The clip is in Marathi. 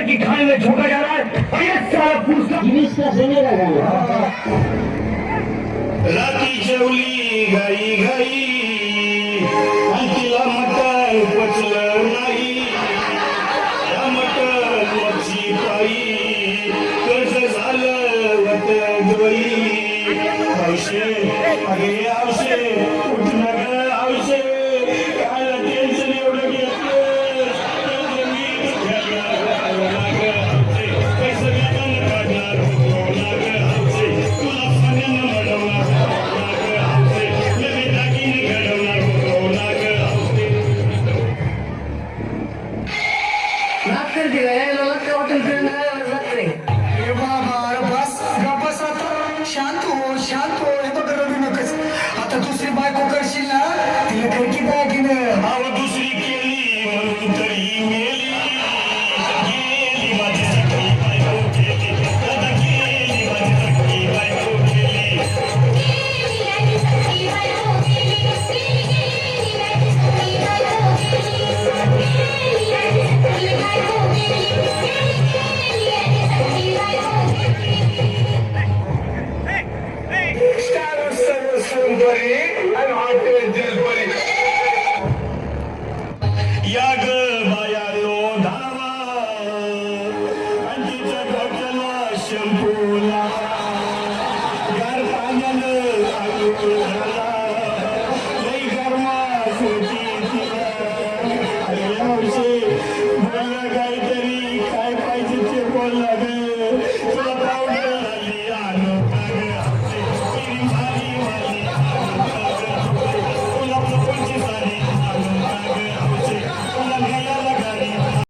कि खाने में झोंका जा रहा है और ये सारा फूसला गिरीश का सेने का गाना राती जेवली घाई घाई आणि तिला मटण पचलं नाही या मटण मच्छी पायी कर्ज झालं वत गई औषे अगे औषे उठून ग औषे काय टेन्शन एवढं घेतलं पैसे काढणार तुला पाण्यानं मडवणार शांत हो हे बघ रडू नकोस आता दुसरी बायको करशील ना तिला काही दागिनं